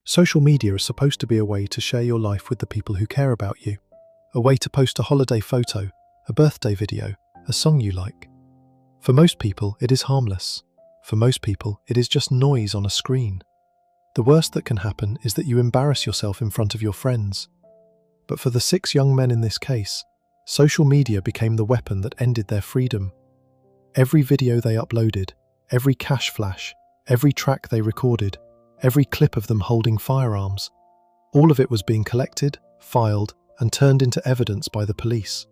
Social media is supposed to be a way to share your life with the people who care about you. A way to post a holiday photo, a birthday video, a song you like. For most people, it is harmless. For most people, it is just noise on a screen. The worst that can happen is that you embarrass yourself in front of your friends. But for the 6 young men in this case, social media became the weapon that ended their freedom. Every video they uploaded, every cache flash, every track they recorded, every clip of them holding firearms, all of it was being collected, filed, and turned into evidence by the police.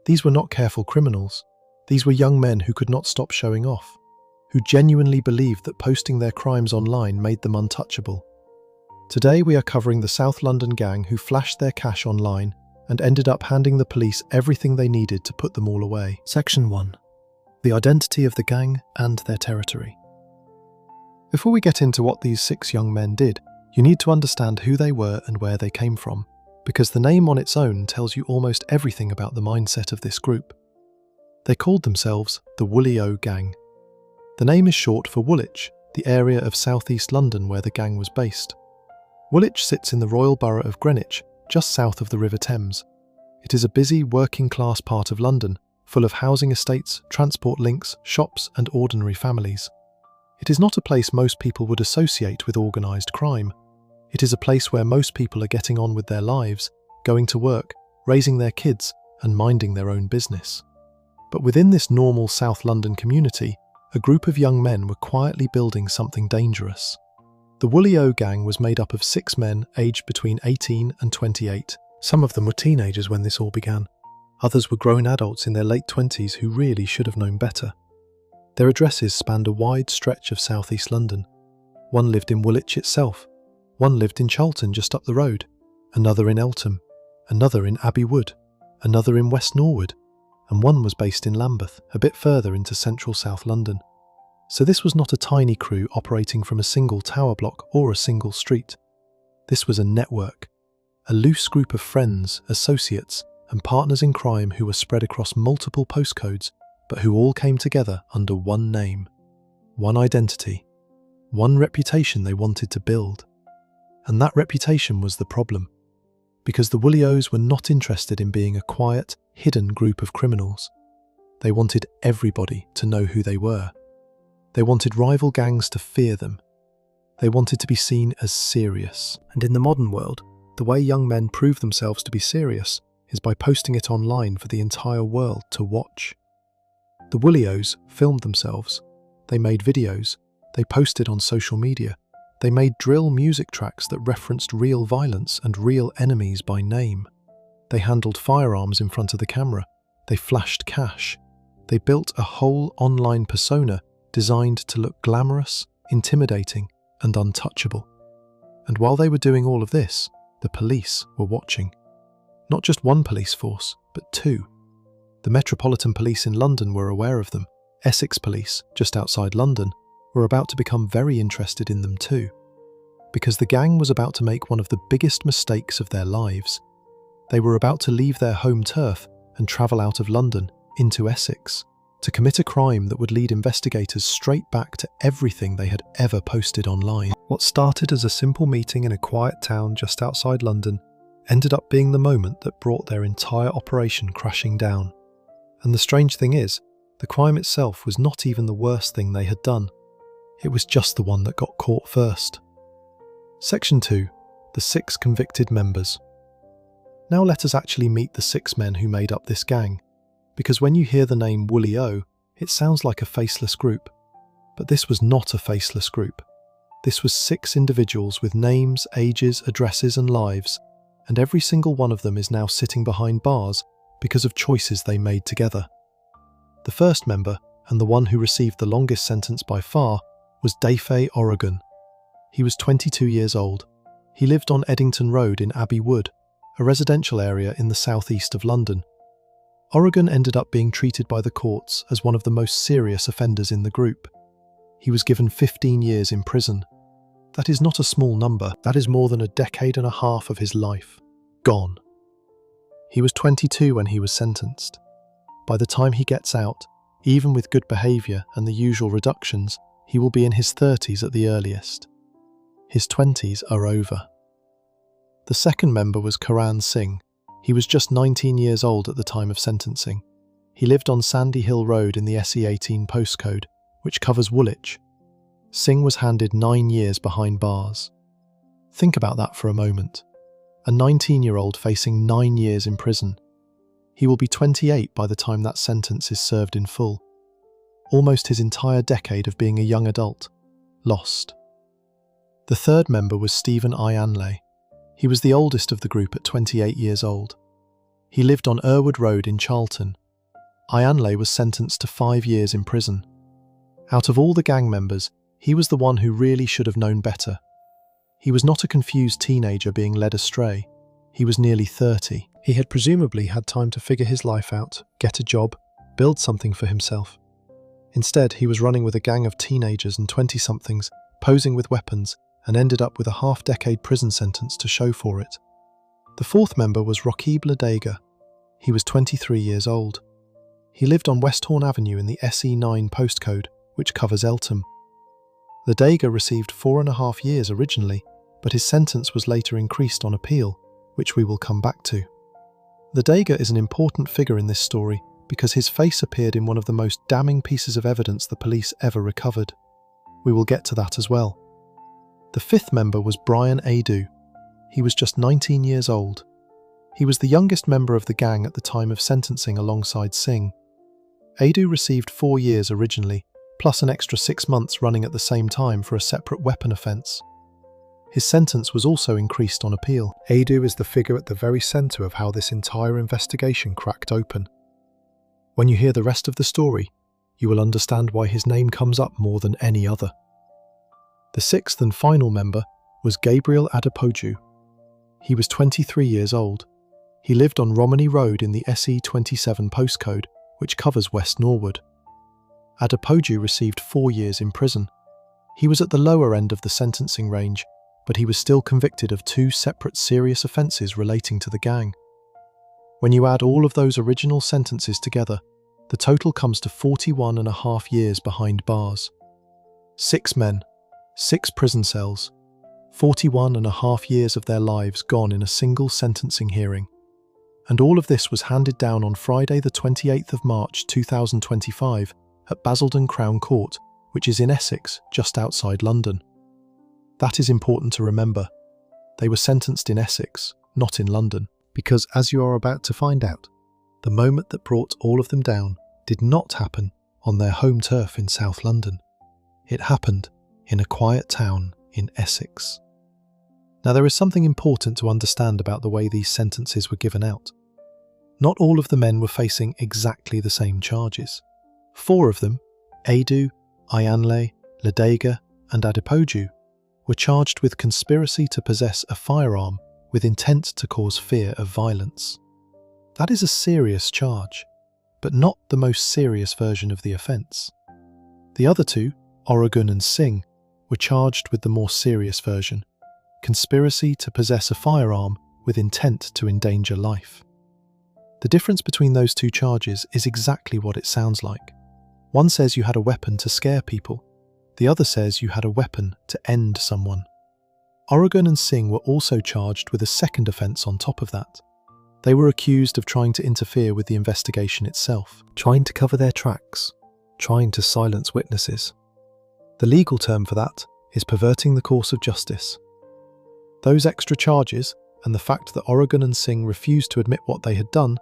These were not careful criminals. These were young men who could not stop showing off, who genuinely believed that posting their crimes online made them untouchable. Today we are covering the South London gang who flashed their cash online and ended up handing the police everything they needed to put them all away. Section 1. The identity of the gang and their territory. Before we get into what these 6 young men did, you need to understand who they were and where they came from, because the name on its own tells you almost everything about the mindset of this group. They called themselves the Woolly-O Gang. The name is short for Woolwich, the area of southeast London where the gang was based. Woolwich sits in the Royal Borough of Greenwich, just south of the River Thames. It is a busy, working-class part of London, full of housing estates, transport links, shops and ordinary families. It is not a place most people would associate with organised crime. It is a place where most people are getting on with their lives, going to work, raising their kids and minding their own business. But within this normal South London community, a group of young men were quietly building something dangerous. The Woolly-O Gang was made up of 6 men aged between 18 and 28. Some of them were teenagers when this all began. Others were grown adults in their late 20s who really should have known better. Their addresses spanned a wide stretch of southeast London. One lived in Woolwich itself. One lived in Charlton just up the road. Another in Eltham. Another in Abbey Wood. Another in West Norwood. And one was based in Lambeth, a bit further into central South London. So this was not a tiny crew operating from a single tower block or a single street. This was a network, a loose group of friends, associates, and partners in crime who were spread across multiple postcodes, but who all came together under one name, one identity, one reputation they wanted to build. And that reputation was the problem, because the Woolly-Os were not interested in being a quiet, hidden group of criminals. They wanted everybody to know who they were. They wanted rival gangs to fear them. They wanted to be seen as serious. And in the modern world, the way young men prove themselves to be serious is by posting it online for the entire world to watch. The Woolly-Os filmed themselves. They made videos. They posted on social media. They made drill music tracks that referenced real violence and real enemies by name. They handled firearms in front of the camera. They flashed cash. They built a whole online persona designed to look glamorous, intimidating, and untouchable. And while they were doing all of this, the police were watching. Not just one police force, but 2. The Metropolitan Police in London were aware of them. Essex Police, just outside London, were about to become very interested in them too. Because the gang was about to make one of the biggest mistakes of their lives. They were about to leave their home turf and travel out of London into Essex, to commit a crime that would lead investigators straight back to everything they had ever posted online. What started as a simple meeting in a quiet town just outside London ended up being the moment that brought their entire operation crashing down. And the strange thing is, the crime itself was not even the worst thing they had done. It was just the one that got caught first. Section 2. The 6 convicted members. Now let us actually meet the 6 men who made up this gang, because when you hear the name Woolly-O, it sounds like a faceless group. But this was not a faceless group. This was 6 individuals with names, ages, addresses and lives, and every single one of them is now sitting behind bars because of choices they made together. The first member, and the one who received the longest sentence by far, was Dafe Oregon. He was 22 years old. He lived on Eddington Road in Abbey Wood, a residential area in the southeast of London. Oregon ended up being treated by the courts as one of the most serious offenders in the group. He was given 15 years in prison. That is not a small number. That is more than a decade and a half of his life. Gone. He was 22 when he was sentenced. By the time he gets out, even with good behaviour and the usual reductions, he will be in his 30s at the earliest. His 20s are over. The second member was Karan Singh. He was just 19 years old at the time of sentencing. He lived on Sandy Hill Road in the SE18 postcode, which covers Woolwich. Singh was handed 9 years behind bars. Think about that for a moment. A 19-year-old facing 9 years in prison. He will be 28 by the time that sentence is served in full. Almost his entire decade of being a young adult. Lost. The third member was Stephen Aveley. He was the oldest of the group at 28 years old. He lived on Irwood Road in Charlton. Aveley was sentenced to 5 years in prison. Out of all the gang members, he was the one who really should have known better. He was not a confused teenager being led astray. He was nearly 30. He had presumably had time to figure his life out, get a job, build something for himself. Instead, he was running with a gang of teenagers and 20-somethings, posing with weapons, and ended up with a half-decade prison sentence to show for it. The fourth member was Rakib Ladega. He was 23 years old. He lived on Westhorn Avenue in the SE9 postcode, which covers Eltham. Ladega received 4.5 years originally, but his sentence was later increased on appeal, which we will come back to. Ladega is an important figure in this story because his face appeared in one of the most damning pieces of evidence the police ever recovered. We will get to that as well. The fifth member was Brian Adu. He was just 19 years old. He was the youngest member of the gang at the time of sentencing alongside Singh. Adu received 4 years originally, plus an extra 6 months running at the same time for a separate weapon offence. His sentence was also increased on appeal. Adu is the figure at the very centre of how this entire investigation cracked open. When you hear the rest of the story, you will understand why his name comes up more than any other. The sixth and final member was Gabriel Adepoju. He was 23 years old. He lived on Romney Road in the SE27 postcode, which covers West Norwood. Adepoju received 4 years in prison. He was at the lower end of the sentencing range, but he was still convicted of 2 separate serious offences relating to the gang. When you add all of those original sentences together, the total comes to 41.5 years behind bars. 6 men, 6 prison cells, 41.5 years of their lives gone in a single sentencing hearing. And all of this was handed down on Friday the 28th of March 2025 at Basildon Crown Court, which is in Essex, just outside London. That is important to remember. They were sentenced in Essex, not in London, because as you are about to find out, the moment that brought all of them down did not happen on their home turf in South London. It happened in a quiet town in Essex. Now there is something important to understand about the way these sentences were given out. Not all of the men were facing exactly the same charges. 4 of them, Adu, Aveley, Ladega and Adepoju, were charged with conspiracy to possess a firearm with intent to cause fear of violence. That is a serious charge, but not the most serious version of the offence. The other 2, Oregon and Singh, were charged with the more serious version, conspiracy to possess a firearm with intent to endanger life. The difference between those 2 charges is exactly what it sounds like. One says you had a weapon to scare people. The other says you had a weapon to end someone. Oregon and Singh were also charged with a second offence on top of that. They were accused of trying to interfere with the investigation itself, trying to cover their tracks, trying to silence witnesses. The legal term for that is perverting the course of justice. Those extra charges, and the fact that Oregon and Singh refused to admit what they had done,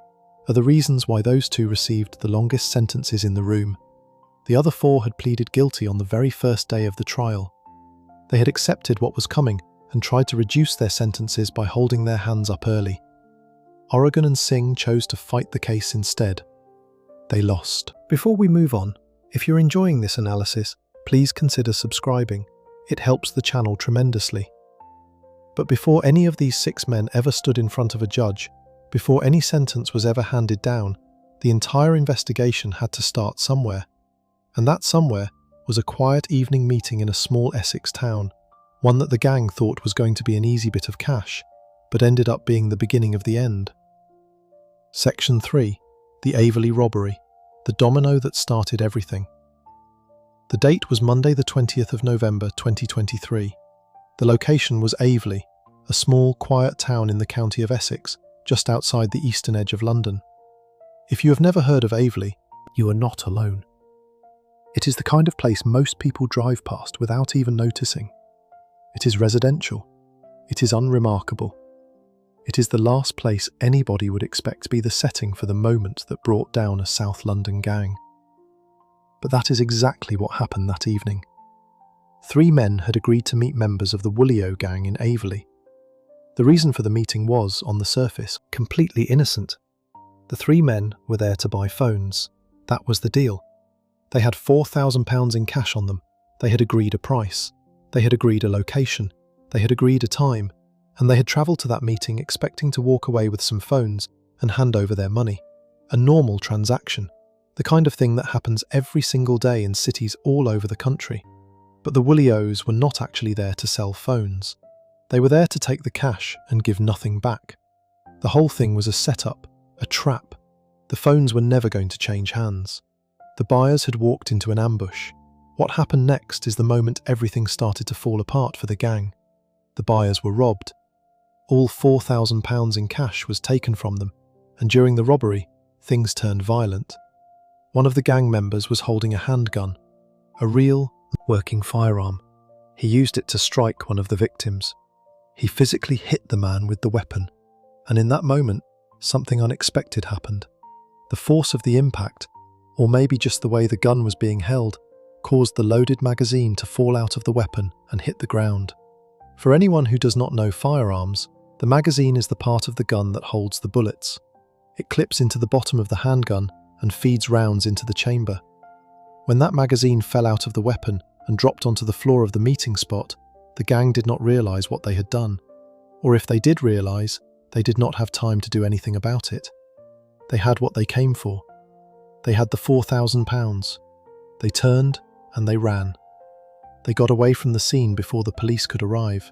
are the reasons why those 2 received the longest sentences in the room. The other 4 had pleaded guilty on the very first day of the trial. They had accepted what was coming and tried to reduce their sentences by holding their hands up early. Oregon and Singh chose to fight the case instead. They lost. Before we move on, if you're enjoying this analysis, please consider subscribing. It helps the channel tremendously. But before any of these 6 men ever stood in front of a judge, before any sentence was ever handed down, the entire investigation had to start somewhere. And that somewhere was a quiet evening meeting in a small Essex town, one that the gang thought was going to be an easy bit of cash, but ended up being the beginning of the end. Section 3. The Aveley robbery, the domino that started everything. The date was Monday the 20th of November 2023. The location was Aveley, a small, quiet town in the county of Essex, just outside the eastern edge of London. If you have never heard of Aveley, you are not alone. It is the kind of place most people drive past without even noticing. It is residential. It is unremarkable. It is the last place anybody would expect to be the setting for the moment that brought down a South London gang. But that is exactly what happened that evening. 3 men had agreed to meet members of the Woolio gang in Aveley. The reason for the meeting was, on the surface, completely innocent. The 3 men were there to buy phones. That was the deal. They had £4,000 in cash on them. They had agreed a price. They had agreed a location. They had agreed a time. And they had travelled to that meeting expecting to walk away with some phones and hand over their money. A normal transaction. The kind of thing that happens every single day in cities all over the country. But the Woolios were not actually there to sell phones. They were there to take the cash and give nothing back. The whole thing was a setup, a trap. The phones were never going to change hands. The buyers had walked into an ambush. What happened next is the moment everything started to fall apart for the gang. The buyers were robbed. All £4,000 in cash was taken from them, and during the robbery, things turned violent. One of the gang members was holding a handgun, a real, working firearm. He used it to strike one of the victims. He physically hit the man with the weapon, and in that moment, something unexpected happened. The force of the impact, or maybe just the way the gun was being held, caused the loaded magazine to fall out of the weapon and hit the ground. For anyone who does not know firearms, the magazine is the part of the gun that holds the bullets. It clips into the bottom of the handgun and feeds rounds into the chamber. When that magazine fell out of the weapon and dropped onto the floor of the meeting spot, the gang did not realise what they had done. Or if they did realise, they did not have time to do anything about it. They had what they came for. They had the £4,000. They turned and they ran. They got away from the scene before the police could arrive.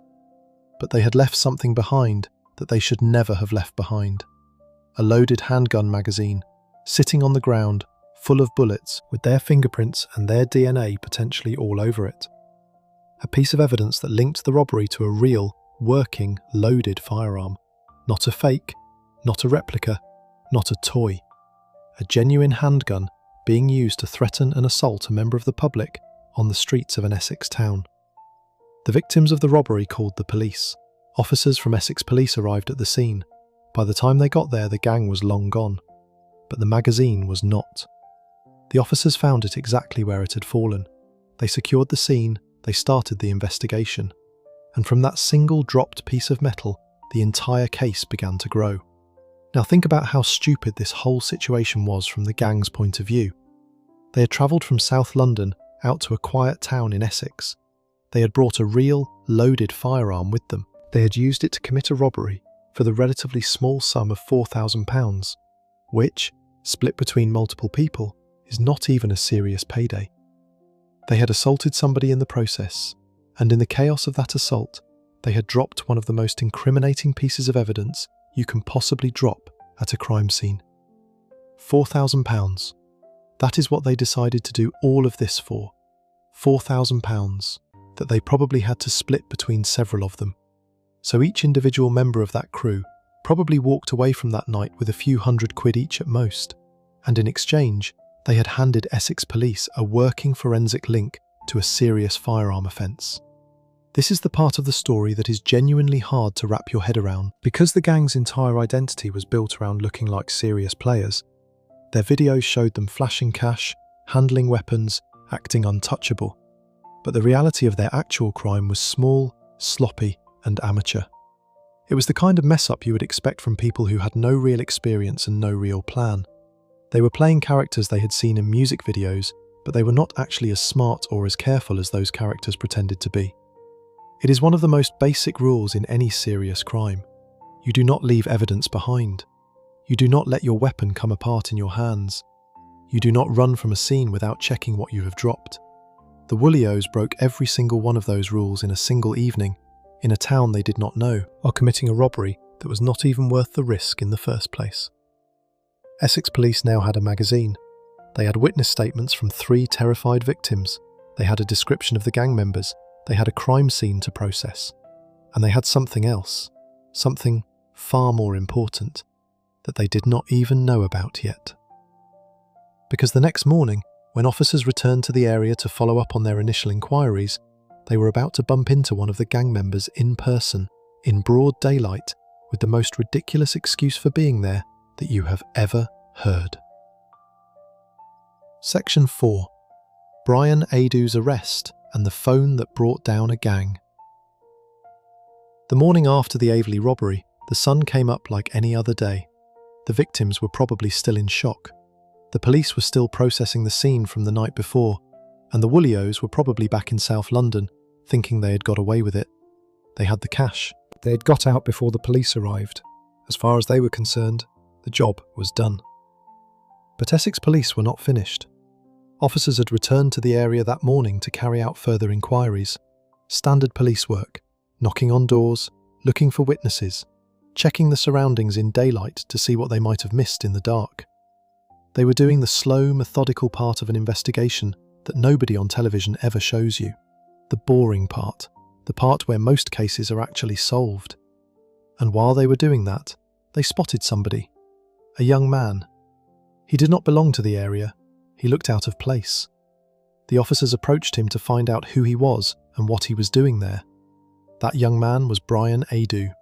But they had left something behind that they should never have left behind. A loaded handgun magazine, sitting on the ground, full of bullets, with their fingerprints and their DNA potentially all over it. A piece of evidence that linked the robbery to a real, working, loaded firearm. Not a fake, not a replica, not a toy. A genuine handgun being used to threaten and assault a member of the public on the streets of an Essex town. The victims of the robbery called the police. Officers from Essex Police arrived at the scene. By the time they got there, the gang was long gone. But the magazine was not. The officers found it exactly where it had fallen. They secured the scene, they started the investigation. And from that single dropped piece of metal, the entire case began to grow. Now think about how stupid this whole situation was from the gang's point of view. They had travelled from South London out to a quiet town in Essex. They had brought a real, loaded firearm with them. They had used it to commit a robbery for the relatively small sum of £4,000, which, split between multiple people, is not even a serious payday. They had assaulted somebody in the process, and in the chaos of that assault, they had dropped one of the most incriminating pieces of evidence you can possibly drop at a crime scene. £4,000. That is what they decided to do all of this for. £4,000 that they probably had to split between several of them. So each individual member of that crew probably walked away from that night with a few £100 each at most, and in exchange, they had handed Essex Police a working forensic link to a serious firearm offence. This is the part of the story that is genuinely hard to wrap your head around. Because the gang's entire identity was built around looking like serious players, their videos showed them flashing cash, handling weapons, acting untouchable. But the reality of their actual crime was small, sloppy, and amateur. It was the kind of mess-up you would expect from people who had no real experience and no real plan. They were playing characters they had seen in music videos, but they were not actually as smart or as careful as those characters pretended to be. It is one of the most basic rules in any serious crime. You do not leave evidence behind. You do not let your weapon come apart in your hands. You do not run from a scene without checking what you have dropped. The Woolios broke every single one of those rules in a single evening, in a town they did not know, while committing a robbery that was not even worth the risk in the first place. Essex Police now had a magazine. They had witness statements from 3 terrified victims. They had a description of the gang members. They had a crime scene to process, and they had something else, something far more important, that they did not even know about yet. Because the next morning, when officers returned to the area to follow up on their initial inquiries, they were about to bump into one of the gang members in person, in broad daylight, with the most ridiculous excuse for being there that you have ever heard. Section 4. Brian Adu's arrest and the phone that brought down a gang. The morning after the Aveley robbery, the sun came up like any other day. The victims were probably still in shock. The police were still processing the scene from the night before, and the Woolios were probably back in South London, thinking they had got away with it. They had the cash. They had got out before the police arrived. As far as they were concerned, the job was done. But Essex police were not finished. Officers had returned to the area that morning to carry out further inquiries. Standard police work, knocking on doors, looking for witnesses, checking the surroundings in daylight to see what they might have missed in the dark. They were doing the slow, methodical part of an investigation that nobody on television ever shows you. The boring part, the part where most cases are actually solved. And while they were doing that, they spotted somebody. A young man. He did not belong to the area. He looked out of place. The officers approached him to find out who he was and what he was doing there. That young man was Brian Adu.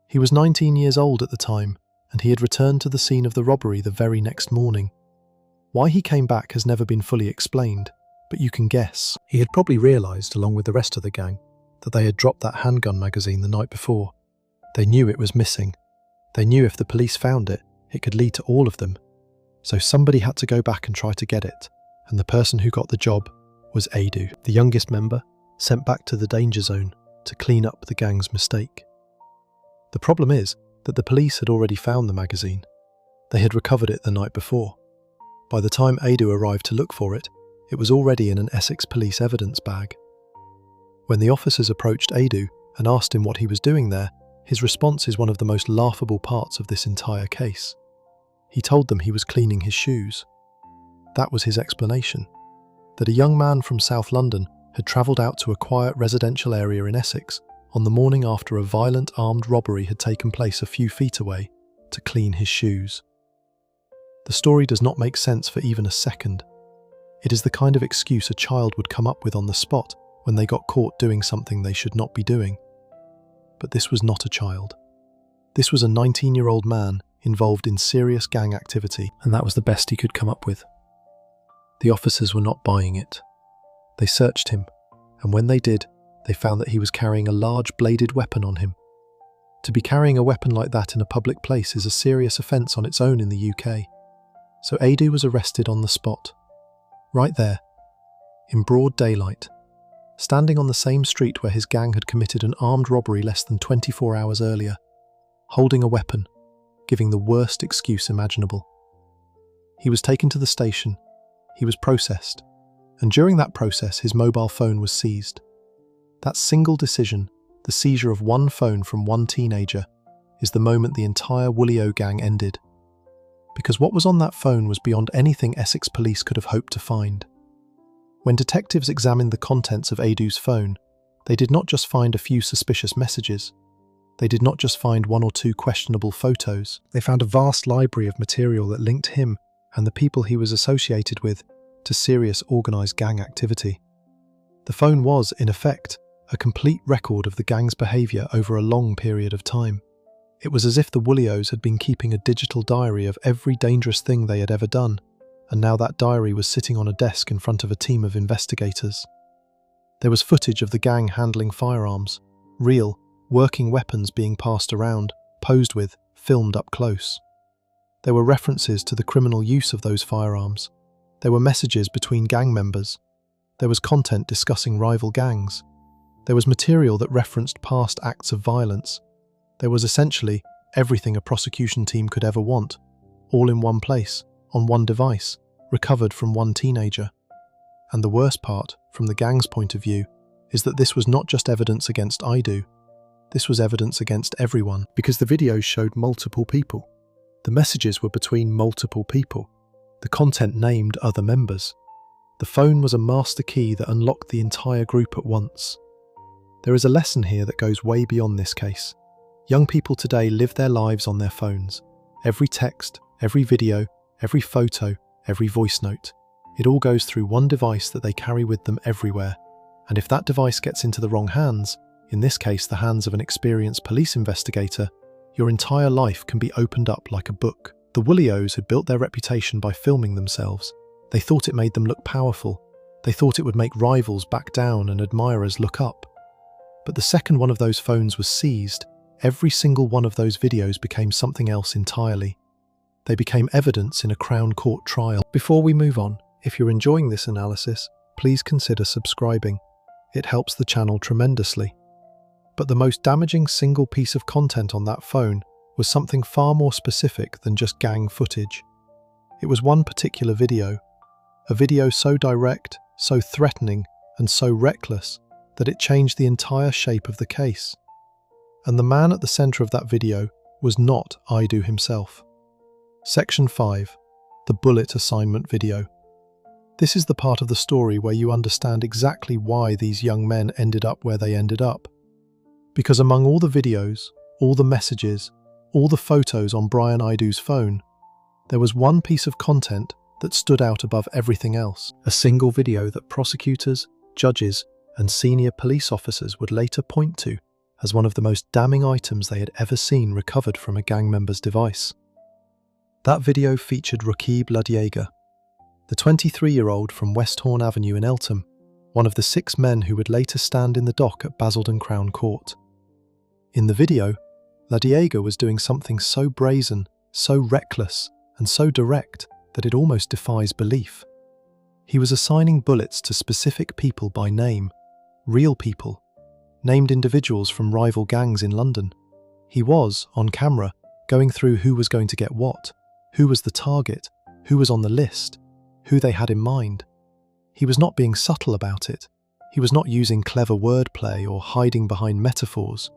He was 19 years old at the time, and he had returned to the scene of the robbery the very next morning. Why he came back has never been fully explained, but you can guess. He had probably realised, along with the rest of the gang, that they had dropped that handgun magazine the night before. They knew it was missing. They knew if the police found it, it could lead to all of them. So somebody had to go back and try to get it, and the person who got the job was Adu, the youngest member, sent back to the danger zone to clean up the gang's mistake. The problem is that the police had already found the magazine. They had recovered it the night before. By the time Adu arrived to look for it, it was already in an Essex police evidence bag. When the officers approached Adu and asked him what he was doing there, his response is one of the most laughable parts of this entire case. He told them he was cleaning his shoes. That was his explanation. That a young man from South London had travelled out to a quiet residential area in Essex on the morning after a violent armed robbery had taken place a few feet away to clean his shoes. The story does not make sense for even a second. It is the kind of excuse a child would come up with on the spot when they got caught doing something they should not be doing. But this was not a child. This was a 19-year-old man involved in serious gang activity, and that was the best he could come up with. The officers were not buying it. They searched him, and when they did, they found that he was carrying a large bladed weapon on him. To be carrying a weapon like that in a public place is a serious offence on its own in the UK. So Adu was arrested on the spot. Right there, in broad daylight, standing on the same street where his gang had committed an armed robbery less than 24 hours earlier, holding a weapon, giving the worst excuse imaginable. He was taken to the station, he was processed, and during that process his mobile phone was seized. That single decision, the seizure of one phone from one teenager, is the moment the entire Woolio gang ended. Because what was on that phone was beyond anything Essex police could have hoped to find. When detectives examined the contents of Adu's phone, they did not just find a few suspicious messages. They did not just find one or two questionable photos. They found a vast library of material that linked him and the people he was associated with to serious organised gang activity. The phone was, in effect, a complete record of the gang's behaviour over a long period of time. It was as if the Woolios had been keeping a digital diary of every dangerous thing they had ever done, and now that diary was sitting on a desk in front of a team of investigators. There was footage of the gang handling firearms, real, working weapons being passed around, posed with, filmed up close. There were references to the criminal use of those firearms. There were messages between gang members. There was content discussing rival gangs. There was material that referenced past acts of violence. There was essentially everything a prosecution team could ever want, all in one place, on one device, recovered from one teenager. And the worst part, from the gang's point of view, is that this was not just evidence against Adu. This was evidence against everyone, because the videos showed multiple people. The messages were between multiple people. The content named other members. The phone was a master key that unlocked the entire group at once. There is a lesson here that goes way beyond this case. Young people today live their lives on their phones. Every text, every video, every photo, every voice note. It all goes through one device that they carry with them everywhere. And if that device gets into the wrong hands, in this case the hands of an experienced police investigator, your entire life can be opened up like a book. The Woolios had built their reputation by filming themselves. They thought it made them look powerful. They thought it would make rivals back down and admirers look up. But the second one of those phones was seized, every single one of those videos became something else entirely. They became evidence in a Crown Court trial. Before we move on, if you're enjoying this analysis, please consider subscribing. It helps the channel tremendously. But the most damaging single piece of content on that phone was something far more specific than just gang footage. It was one particular video, a video so direct, so threatening, and so reckless that it changed the entire shape of the case. And the man at the centre of that video was not Idu himself. Section 5. The bullet assignment video. This is the part of the story where you understand exactly why these young men ended up where they ended up. Because among all the videos, all the messages, all the photos on Brian Idu's phone, there was one piece of content that stood out above everything else. A single video that prosecutors, judges, and senior police officers would later point to as one of the most damning items they had ever seen recovered from a gang member's device. That video featured Rakib Ladiega, the 23-year-old from Westhorn Avenue in Eltham, one of the 6 men who would later stand in the dock at Basildon Crown Court. In the video, Ladiega was doing something so brazen, so reckless, and so direct that it almost defies belief. He was assigning bullets to specific people by name, real people, named individuals from rival gangs in London. He was, on camera, going through who was going to get what, who was the target, who was on the list, who they had in mind. He was not being subtle about it. He was not using clever wordplay or hiding behind metaphors.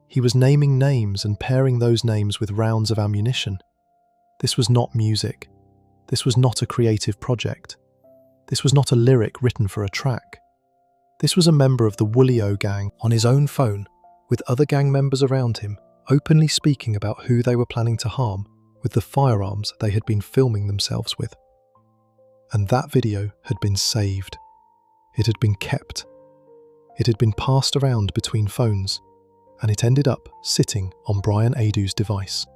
He was naming names and pairing those names with rounds of ammunition. This was not music. This was not a creative project. This was not a lyric written for a track. This was a member of the Woolio gang on his own phone, with other gang members around him, openly speaking about who they were planning to harm with the firearms they had been filming themselves with. And that video had been saved. It had been kept. It had been passed around between phones, and it ended up sitting on Brian Idu's device,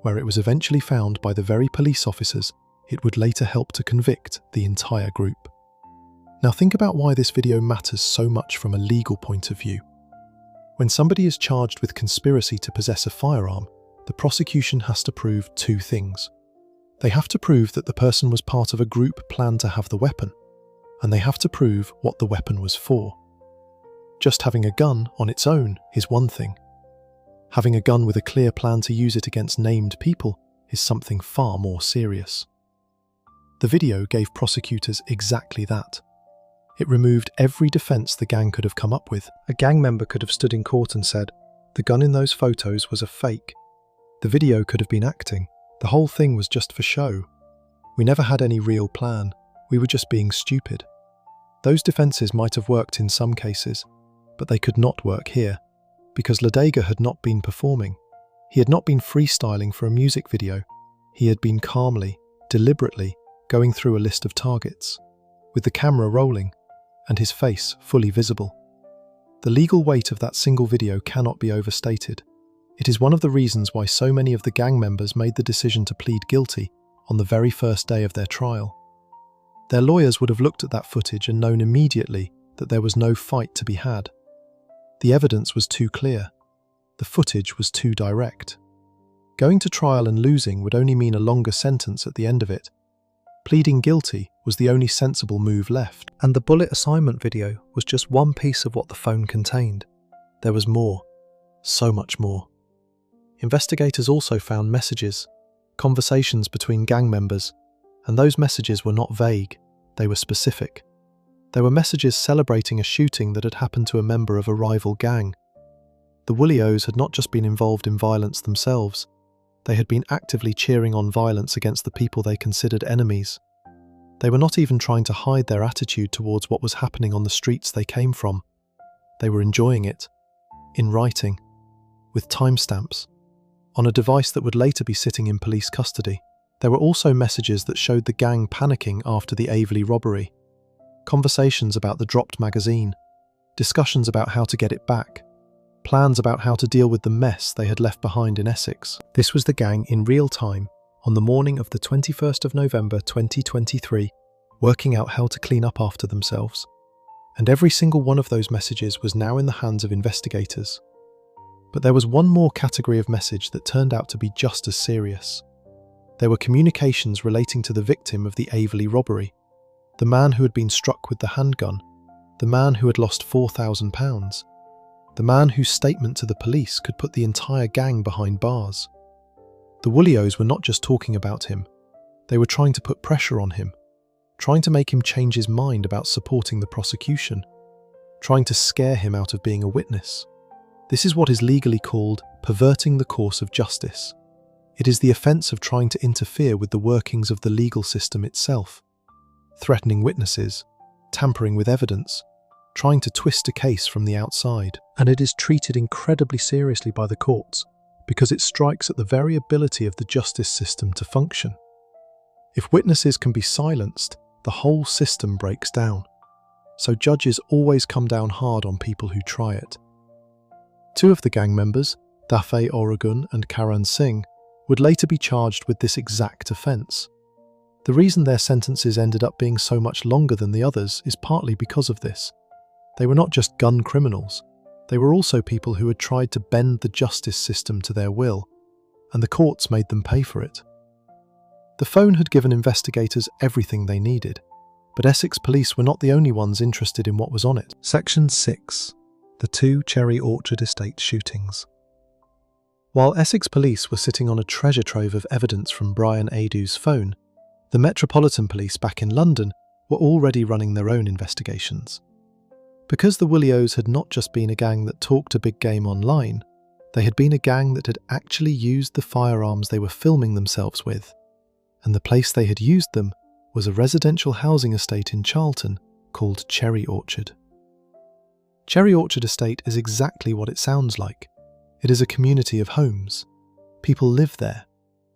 where it was eventually found by the very police officers it would later help to convict the entire group. Now think about why this video matters so much from a legal point of view. When somebody is charged with conspiracy to possess a firearm, the prosecution has to prove 2 things. They have to prove that the person was part of a group plan to have the weapon, and they have to prove what the weapon was for. Just having a gun on its own is one thing. Having a gun with a clear plan to use it against named people is something far more serious. The video gave prosecutors exactly that. It removed every defense the gang could have come up with. A gang member could have stood in court and said, the gun in those photos was a fake. The video could have been acting. The whole thing was just for show. We never had any real plan. We were just being stupid. Those defences might have worked in some cases, but they could not work here, because Ladiega had not been performing. He had not been freestyling for a music video. He had been calmly, deliberately, going through a list of targets, with the camera rolling, and his face fully visible. The legal weight of that single video cannot be overstated. It is one of the reasons why so many of the gang members made the decision to plead guilty on the very first day of their trial. Their lawyers would have looked at that footage and known immediately that there was no fight to be had. The evidence was too clear. The footage was too direct. Going to trial and losing would only mean a longer sentence at the end of it. Pleading guilty was the only sensible move left. And the bullet assignment video was just one piece of what the phone contained. There was more. So much more. Investigators also found messages, conversations between gang members, and those messages were not vague, they were specific. There were messages celebrating a shooting that had happened to a member of a rival gang. The Woolios had not just been involved in violence themselves, they had been actively cheering on violence against the people they considered enemies. They were not even trying to hide their attitude towards what was happening on the streets they came from. They were enjoying it, in writing, with timestamps, on a device that would later be sitting in police custody. There were also messages that showed the gang panicking after the Aveley robbery, conversations about the dropped magazine, discussions about how to get it back, plans about how to deal with the mess they had left behind in Essex. This was the gang in real time, on the morning of the 21st of November 2023, working out how to clean up after themselves. And every single one of those messages was now in the hands of investigators. But there was one more category of message that turned out to be just as serious. There were communications relating to the victim of the Aveley robbery, the man who had been struck with the handgun, the man who had lost £4,000, the man whose statement to the police could put the entire gang behind bars. The Woolios were not just talking about him, they were trying to put pressure on him, trying to make him change his mind about supporting the prosecution, trying to scare him out of being a witness. This is what is legally called perverting the course of justice. It is the offence of trying to interfere with the workings of the legal system itself, threatening witnesses, tampering with evidence, trying to twist a case from the outside. And it is treated incredibly seriously by the courts because it strikes at the very ability of the justice system to function. If witnesses can be silenced, the whole system breaks down. So judges always come down hard on people who try it. Two of the gang members, Dafe Oregun and Karan Singh, would later be charged with this exact offence. The reason their sentences ended up being so much longer than the others is partly because of this. They were not just gun criminals, they were also people who had tried to bend the justice system to their will, and the courts made them pay for it. The phone had given investigators everything they needed, but Essex police were not the only ones interested in what was on it. Section 6. The two Cherry Orchard estate shootings. While Essex police were sitting on a treasure trove of evidence from Brian Adu's phone, the Metropolitan Police back in London were already running their own investigations. Because the Woolios had not just been a gang that talked a big game online, they had been a gang that had actually used the firearms they were filming themselves with, and the place they had used them was a residential housing estate in Charlton called Cherry Orchard. Cherry Orchard Estate is exactly what it sounds like. It is a community of homes. People live there.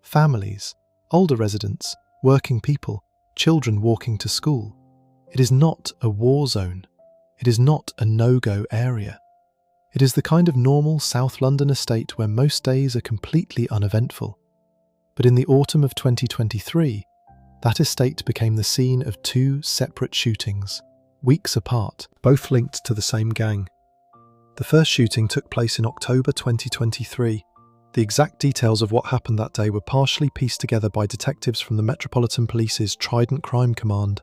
Families, older residents, working people, children walking to school. It is not a war zone. It is not a no-go area. It is the kind of normal South London estate where most days are completely uneventful. But in the autumn of 2023, that estate became the scene of two separate shootings, weeks apart, both linked to the same gang. The first shooting took place in October 2023. The exact details of what happened that day were partially pieced together by detectives from the Metropolitan Police's Trident Crime Command.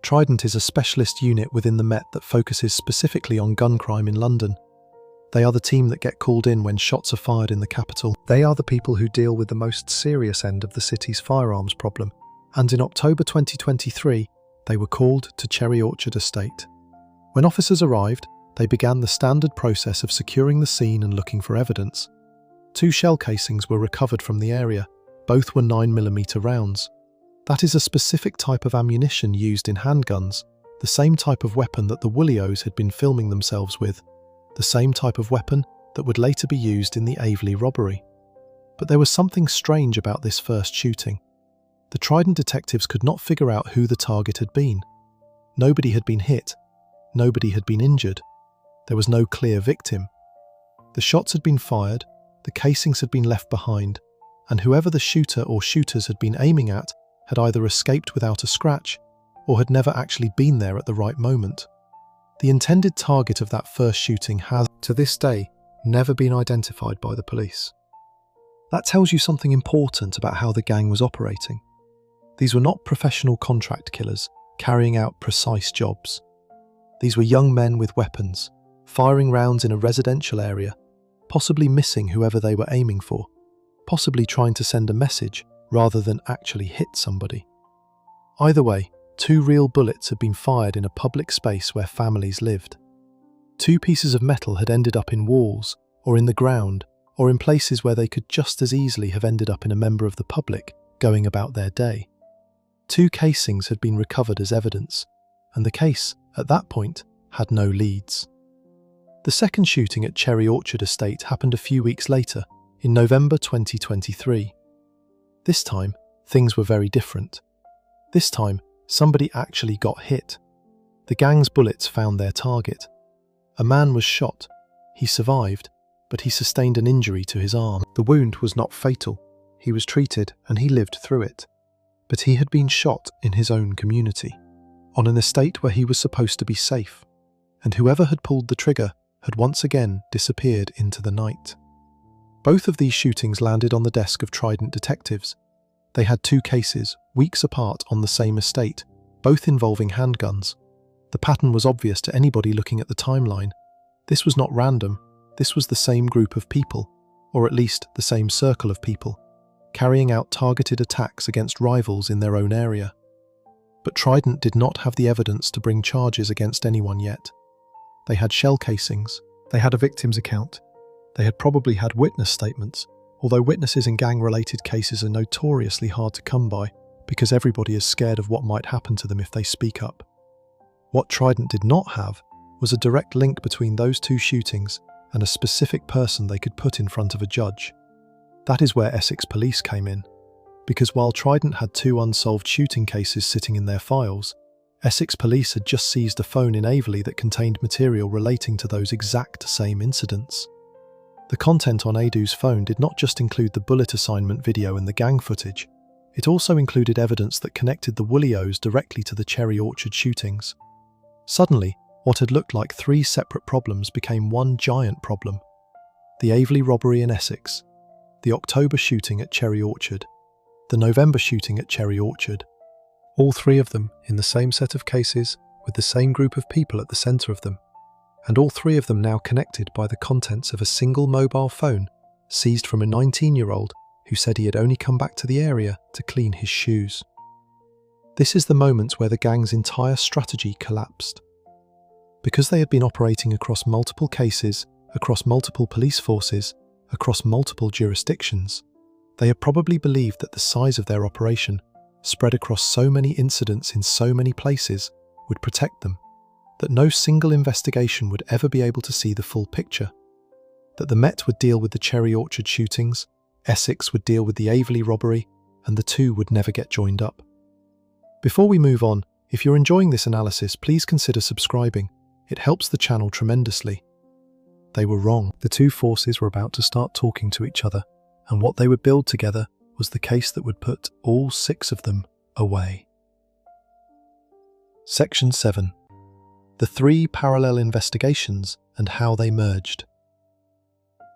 Trident is a specialist unit within the Met that focuses specifically on gun crime in London. They are the team that get called in when shots are fired in the capital. They are the people who deal with the most serious end of the city's firearms problem. And in October 2023, they were called to Cherry Orchard Estate. When officers arrived, they began the standard process of securing the scene and looking for evidence. 2 shell casings were recovered from the area. Both were 9mm rounds. That is a specific type of ammunition used in handguns, the same type of weapon that the Woolios had been filming themselves with, the same type of weapon that would later be used in the Aveley robbery. But there was something strange about this first shooting. The Trident detectives could not figure out who the target had been. Nobody had been hit. Nobody had been injured. There was no clear victim. The shots had been fired, the casings had been left behind, and whoever the shooter or shooters had been aiming at had either escaped without a scratch or had never actually been there at the right moment. The intended target of that first shooting has, to this day, never been identified by the police. That tells you something important about how the gang was operating. These were not professional contract killers carrying out precise jobs. These were young men with weapons, firing rounds in a residential area, possibly missing whoever they were aiming for, possibly trying to send a message rather than actually hit somebody. Either way, 2 real bullets had been fired in a public space where families lived. 2 pieces of metal had ended up in walls, or in the ground, or in places where they could just as easily have ended up in a member of the public going about their day. 2 casings had been recovered as evidence, and the case, at that point, had no leads. The second shooting at Cherry Orchard Estate happened a few weeks later, in November 2023. This time, things were very different. This time, somebody actually got hit. The gang's bullets found their target. A man was shot. He survived, but he sustained an injury to his arm. The wound was not fatal. He was treated and he lived through it. But he had been shot in his own community, on an estate where he was supposed to be safe, and whoever had pulled the trigger had once again disappeared into the night. Both of these shootings landed on the desk of Trident detectives. They had two cases, weeks apart on the same estate, both involving handguns. The pattern was obvious to anybody looking at the timeline. This was not random, this was the same group of people, or at least the same circle of people, carrying out targeted attacks against rivals in their own area. But Trident did not have the evidence to bring charges against anyone yet. They had shell casings, they had a victim's account, they had probably had witness statements, although witnesses in gang-related cases are notoriously hard to come by because everybody is scared of what might happen to them if they speak up. What Trident did not have was a direct link between those two shootings and a specific person they could put in front of a judge. That is where Essex Police came in, because while Trident had two unsolved shooting cases sitting in their files, Essex Police had just seized a phone in Aveley that contained material relating to those exact same incidents. The content on Adu's phone did not just include the bullet assignment video and the gang footage, it also included evidence that connected the Woolios directly to the Cherry Orchard shootings. Suddenly, what had looked like three separate problems became one giant problem. The Aveley robbery in Essex, the October shooting at Cherry Orchard, the November shooting at Cherry Orchard. All three of them in the same set of cases, with the same group of people at the centre of them, and all three of them now connected by the contents of a single mobile phone seized from a 19-year-old who said he had only come back to the area to clean his shoes. This is the moment where the gang's entire strategy collapsed. Because they had been operating across multiple cases, across multiple police forces, across multiple jurisdictions, they had probably believed that the size of their operation, spread across so many incidents in so many places, would protect them, that no single investigation would ever be able to see the full picture, that the Met would deal with the Cherry Orchard shootings, Essex would deal with the Aveley robbery, and the two would never get joined up. Before we move on, if you're enjoying this analysis, please consider subscribing. It helps the channel tremendously. They were wrong. The two forces were about to start talking to each other, and what they would build together was the case that would put all six of them away. Section 7. The three parallel investigations and how they merged.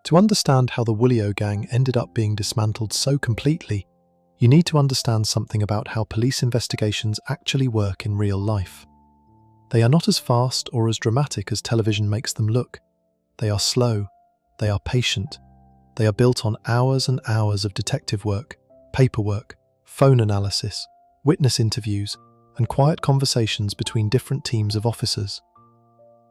To understand how the Woolio gang ended up being dismantled so completely, you need to understand something about how police investigations actually work in real life. They are not as fast or as dramatic as television makes them look. They are slow, they are patient, they are built on hours and hours of detective work, paperwork, phone analysis, witness interviews, and quiet conversations between different teams of officers.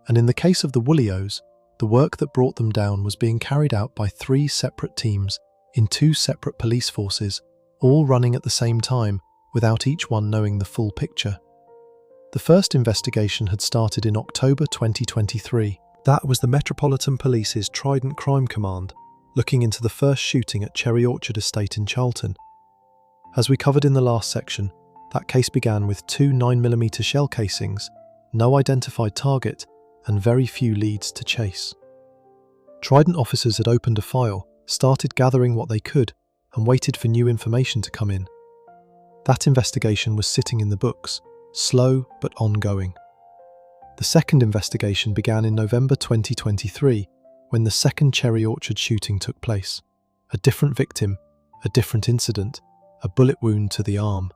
And in the case of the Woolios, the work that brought them down was being carried out by three separate teams in two separate police forces, all running at the same time without each one knowing the full picture. The first investigation had started in October 2023. That was the Metropolitan Police's Trident Crime Command, looking into the first shooting at Cherry Orchard Estate in Charlton. As we covered in the last section, that case began with two 9mm shell casings, no identified target, and very few leads to chase. Trident officers had opened a file, started gathering what they could, and waited for new information to come in. That investigation was sitting in the books, slow but ongoing. The second investigation began in November 2023, when the second Cherry Orchard shooting took place. A different victim, a different incident, a bullet wound to the arm.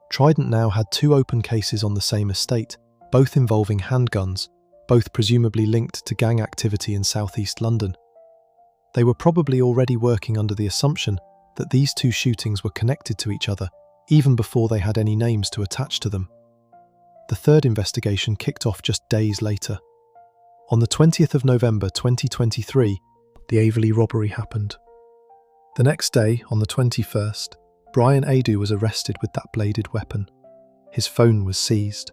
Trident now had two open cases on the same estate, both involving handguns, both presumably linked to gang activity in southeast London. They were probably already working under the assumption that these two shootings were connected to each other, even before they had any names to attach to them. The third investigation kicked off just days later. On the 20th of November 2023, the Aveley robbery happened. The next day, on the 21st, Brian Adu was arrested with that bladed weapon. His phone was seized.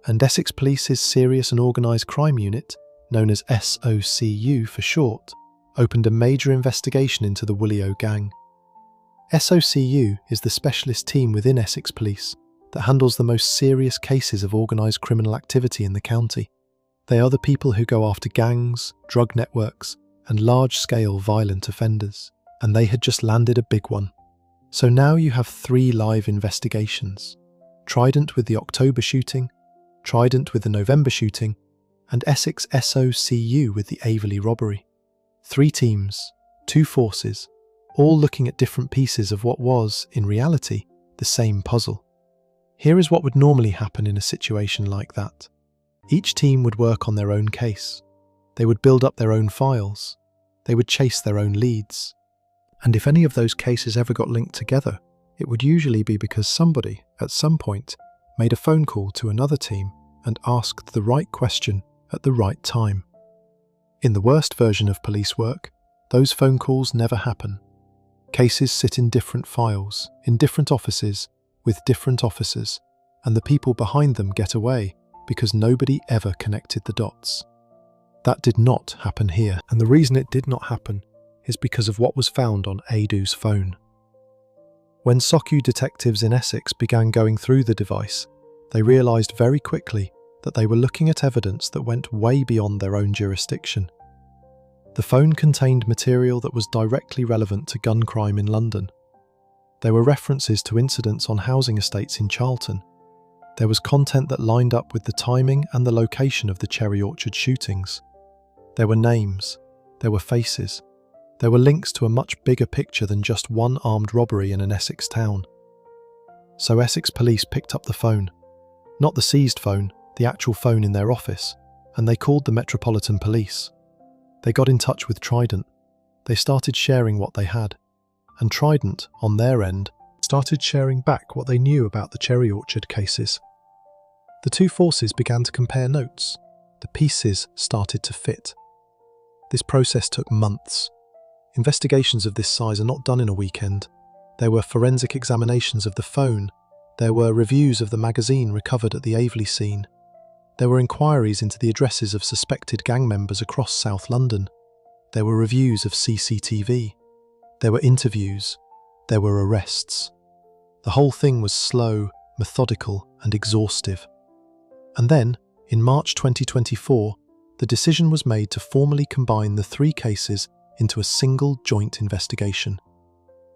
And Essex Police's Serious and Organised Crime Unit, known as SOCU for short, opened a major investigation into the Woolio gang. SOCU is the specialist team within Essex Police that handles the most serious cases of organised criminal activity in the county. They are the people who go after gangs, drug networks, and large-scale violent offenders, and they had just landed a big one. So now you have 3 live investigations: Trident with the October shooting, Trident with the November shooting, and Essex SOCU with the Aveley robbery. 3 teams, 2 forces, all looking at different pieces of what was, in reality, the same puzzle. Here is what would normally happen in a situation like that. Each team would work on their own case. They would build up their own files. They would chase their own leads. And if any of those cases ever got linked together, it would usually be because somebody, at some point, made a phone call to another team and asked the right question at the right time. In the worst version of police work, those phone calls never happen. Cases sit in different files, in different offices, with different officers, and the people behind them get away because nobody ever connected the dots. That did not happen here, and the reason it did not happen is because of what was found on Adu's phone. When SOCU detectives in Essex began going through the device, they realised very quickly that they were looking at evidence that went way beyond their own jurisdiction. The phone contained material that was directly relevant to gun crime in London. There were references to incidents on housing estates in Charlton. There was content that lined up with the timing and the location of the Cherry Orchard shootings. There were names. There were faces. There were links to a much bigger picture than just one armed robbery in an Essex town. So Essex Police picked up the phone. Not the seized phone, the actual phone in their office, and they called the Metropolitan Police. They got in touch with Trident. They started sharing what they had. And Trident, on their end, started sharing back what they knew about the Cherry Orchard cases. The 2 forces began to compare notes. The pieces started to fit. This process took months. Investigations of this size are not done in a weekend. There were forensic examinations of the phone. There were reviews of the magazine recovered at the Aveley scene. There were inquiries into the addresses of suspected gang members across South London. There were reviews of CCTV. There were interviews. There were arrests. The whole thing was slow, methodical, and exhaustive. And then, in March 2024, the decision was made to formally combine the 3 cases into a single joint investigation.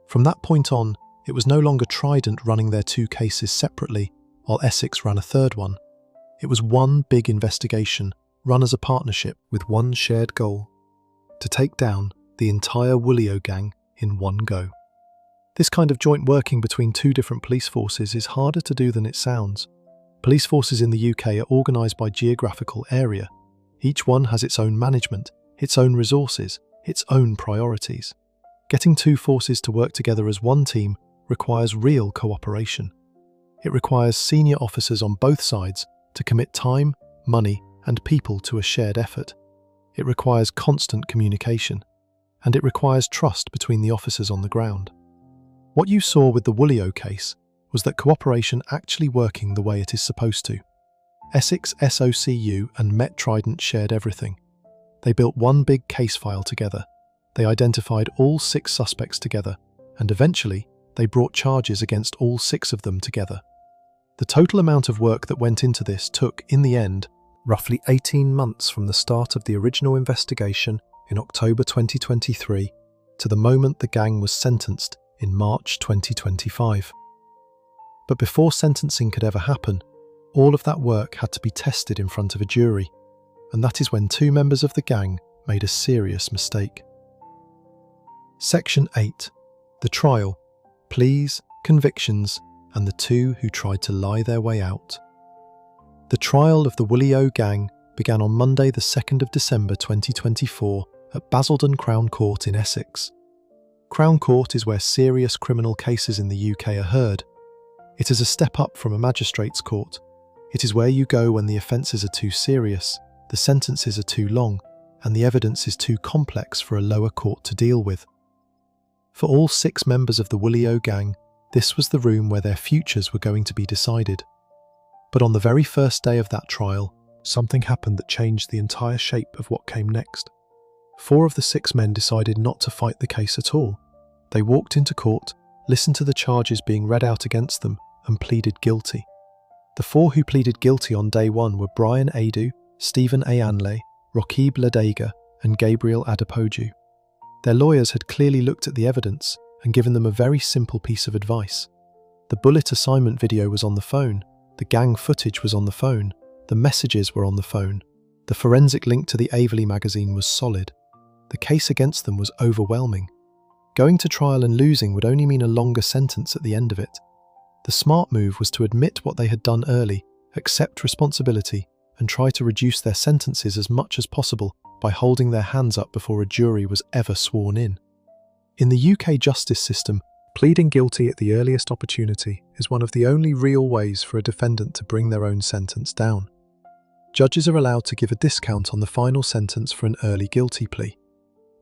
From that point on, it was no longer Trident running their 2 cases separately, while Essex ran a 3rd one. It was one big investigation, run as a partnership with one shared goal: to take down the entire Woolio gang in one go. This kind of joint working between 2 different police forces is harder to do than it sounds. Police forces in the UK are organised by geographical area. Each one has its own management, its own resources, its own priorities. Getting 2 forces to work together as one team requires real cooperation. It requires senior officers on both sides to commit time, money, and people to a shared effort. It requires constant communication, and it requires trust between the officers on the ground. What you saw with the Woolio case was that cooperation actually working the way it is supposed to. Essex SOCU and Met Trident shared everything. They built one big case file together. They identified all 6 suspects together, and eventually they brought charges against all 6 of them together. The total amount of work that went into this took, in the end, roughly 18 months from the start of the original investigation in October 2023 to the moment the gang was sentenced in March 2025. But before sentencing could ever happen, all of that work had to be tested in front of a jury, and that is when 2 members of the gang made a serious mistake. Section 8. The trial, pleas, convictions, and the 2 who tried to lie their way out. The trial of the Woolio gang began on Monday the 2nd of December 2024 at Basildon Crown Court in Essex. Crown Court is where serious criminal cases in the UK are heard. It is a step up from a magistrate's court. It is where you go when the offences are too serious, the sentences are too long, and the evidence is too complex for a lower court to deal with. For all 6 members of the Woolio gang, this was the room where their futures were going to be decided. But on the very first day of that trial, something happened that changed the entire shape of what came next. 4 of the 6 men decided not to fight the case at all. They walked into court, listened to the charges being read out against them, and pleaded guilty. The 4 who pleaded guilty on day 1 were Brian Adu, Stephen Ayanle, Roquib Ladega, and Gabriel Adepoju. Their lawyers had clearly looked at the evidence and given them a very simple piece of advice. The bullet assignment video was on the phone, the gang footage was on the phone, the messages were on the phone, the forensic link to the Aveley magazine was solid. The case against them was overwhelming. Going to trial and losing would only mean a longer sentence at the end of it. The smart move was to admit what they had done early, accept responsibility, and try to reduce their sentences as much as possible by holding their hands up before a jury was ever sworn in. In the UK justice system, pleading guilty at the earliest opportunity is one of the only real ways for a defendant to bring their own sentence down. Judges are allowed to give a discount on the final sentence for an early guilty plea.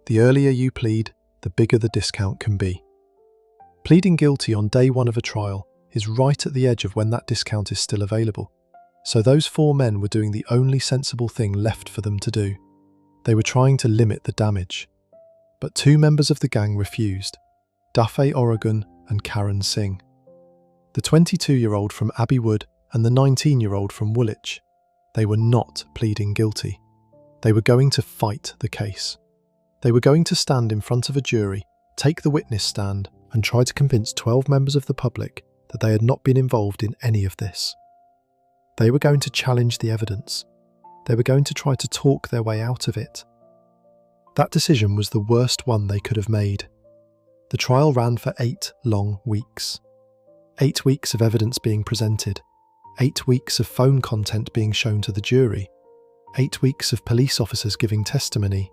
The earlier you plead, the bigger the discount can be. Pleading guilty on day 1 of a trial is right at the edge of when that discount is still available. So those 4 men were doing the only sensible thing left for them to do. They were trying to limit the damage. But 2 members of the gang refused, Dafe Oregon and Karen Singh. The 22-year-old from Abbey Wood and the 19-year-old from Woolwich. They were not pleading guilty. They were going to fight the case. They were going to stand in front of a jury, take the witness stand, and try to convince 12 members of the public that they had not been involved in any of this. They were going to challenge the evidence. They were going to try to talk their way out of it. That decision was the worst one they could have made. The trial ran for 8 long weeks. 8 weeks of evidence being presented. 8 weeks of phone content being shown to the jury. 8 weeks of police officers giving testimony.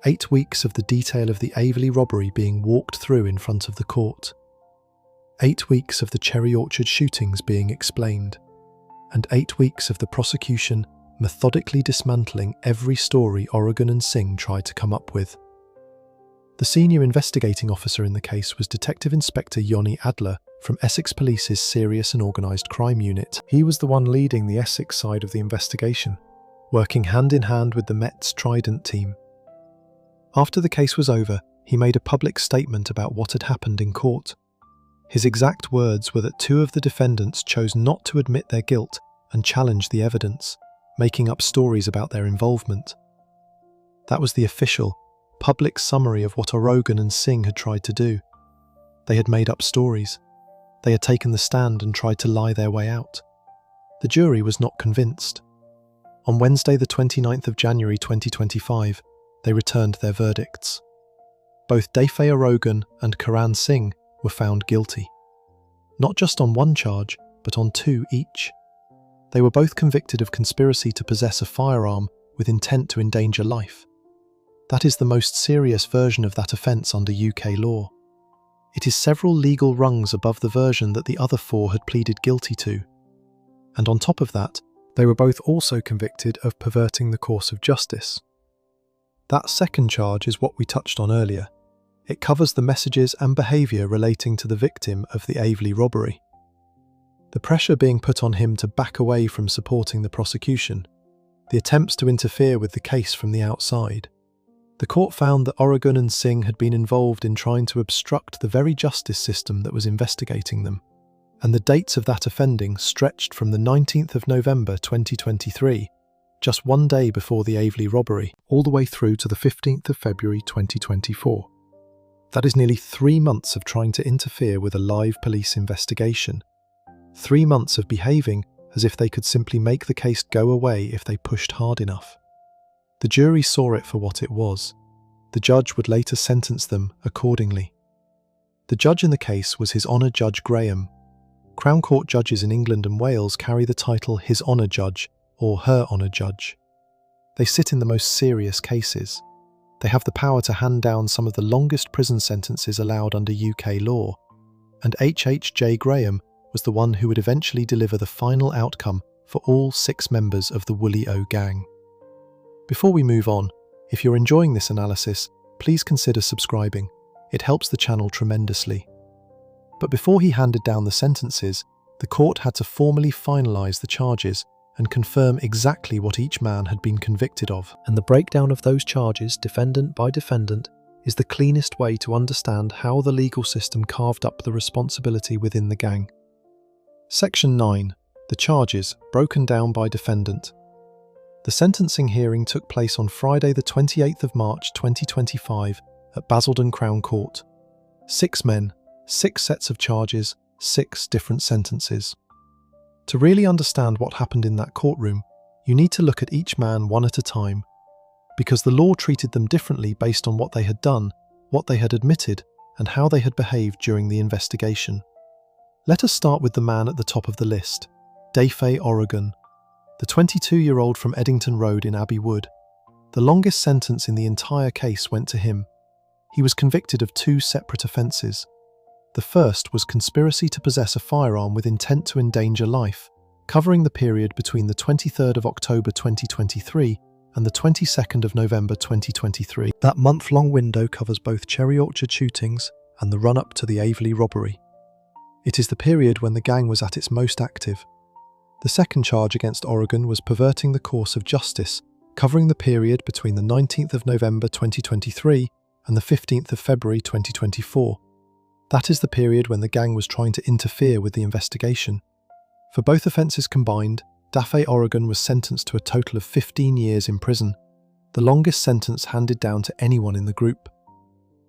8 weeks of the detail of the Aveley robbery being walked through in front of the court. 8 weeks of the Cherry Orchard shootings being explained. And 8 weeks of the prosecution methodically dismantling every story Oregon and Singh tried to come up with. The senior investigating officer in the case was Detective Inspector Yoni Adler from Essex Police's Serious and Organised Crime Unit. He was the one leading the Essex side of the investigation, working hand in hand with the Met's Trident team. After the case was over, he made a public statement about what had happened in court. His exact words were that 2 of the defendants chose not to admit their guilt and challenge the evidence, making up stories about their involvement. That was the official, public summary of what Oregon and Singh had tried to do. They had made up stories. They had taken the stand and tried to lie their way out. The jury was not convinced. On Wednesday the 29th of January 2025, they returned their verdicts. Both Dafe Oregon and Karan Singh were found guilty. Not just on 1 charge, but on 2 each. They were both convicted of conspiracy to possess a firearm with intent to endanger life. That is the most serious version of that offence under UK law. It is several legal rungs above the version that the other 4 had pleaded guilty to. And on top of that, they were both also convicted of perverting the course of justice. That second charge is what we touched on earlier. It covers the messages and behaviour relating to the victim of the Aveley robbery. The pressure being put on him to back away from supporting the prosecution, the attempts to interfere with the case from the outside. The court found that Oregon and Singh had been involved in trying to obstruct the very justice system that was investigating them, and the dates of that offending stretched from the 19th of November 2023, just 1 day before the Aveley robbery, all the way through to the 15th of February 2024. That is nearly 3 months of trying to interfere with a live police investigation. 3 months of behaving as if they could simply make the case go away if they pushed hard enough. The jury saw it for what it was. The judge would later sentence them accordingly. The judge in the case was His Honour Judge Graham. Crown Court judges in England and Wales carry the title His Honour Judge or Her Honour Judge. They sit in the most serious cases. They have the power to hand down some of the longest prison sentences allowed under UK law, and H.H.J. Graham was the one who would eventually deliver the final outcome for all 6 members of the Woolly O gang. Before we move on, if you're enjoying this analysis, please consider subscribing. It helps the channel tremendously. But before he handed down the sentences, the court had to formally finalise the charges and confirm exactly what each man had been convicted of. And the breakdown of those charges, defendant by defendant, is the cleanest way to understand how the legal system carved up the responsibility within the gang. Section 9. The charges, broken down by defendant. The sentencing hearing took place on Friday the 28th of March 2025 at Basildon Crown Court. 6 men, 6 sets of charges, 6 different sentences. To really understand what happened in that courtroom, you need to look at each man one at a time, because the law treated them differently based on what they had done, what they had admitted, and how they had behaved during the investigation. Let us start with the man at the top of the list, Dafe Oregon, the 22-year-old from Eddington Road in Abbey Wood. The longest sentence in the entire case went to him. He was convicted of 2 separate offences. The first was conspiracy to possess a firearm with intent to endanger life, covering the period between the 23rd of October 2023 and the 22nd of November 2023. That month-long window covers both Cherry Orchard shootings and the run-up to the Aveley robbery. It is the period when the gang was at its most active. The second charge against Oregon was perverting the course of justice, covering the period between the 19th of November 2023 and the 15th of February 2024. That is the period when the gang was trying to interfere with the investigation. For both offences combined, Dafe Oregon was sentenced to a total of 15 years in prison, the longest sentence handed down to anyone in the group.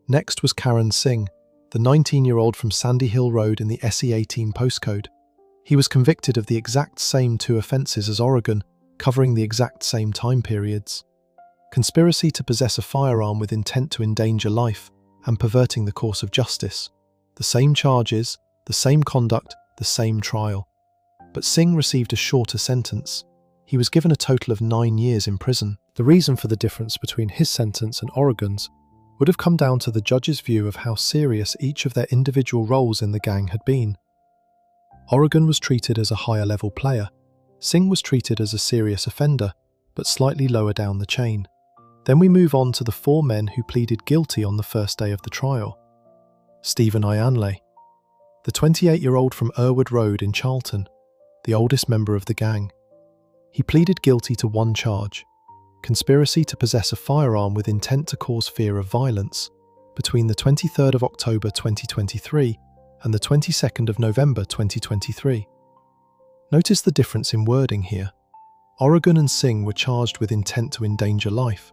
Next was Karan Singh, the 19-year-old from Sandy Hill Road in the SE18 postcode. He was convicted of the exact same 2 offences as Oregon, covering the exact same time periods: conspiracy to possess a firearm with intent to endanger life, and perverting the course of justice. The same charges, the same conduct, the same trial. But Singh received a shorter sentence. He was given a total of 9 years in prison. The reason for the difference between his sentence and Oregon's would have come down to the judge's view of how serious each of their individual roles in the gang had been. Oregon was treated as a higher-level player. Singh was treated as a serious offender, but slightly lower down the chain. Then we move on to the 4 men who pleaded guilty on the first day of the trial. Stephen Ayanle, the 28-year-old from Irwood Road in Charlton, the oldest member of the gang. He pleaded guilty to 1 charge: conspiracy to possess a firearm with intent to cause fear of violence, between the 23rd of October 2023 and the 22nd of November 2023. Notice the difference in wording here. Oregon and Singh were charged with intent to endanger life.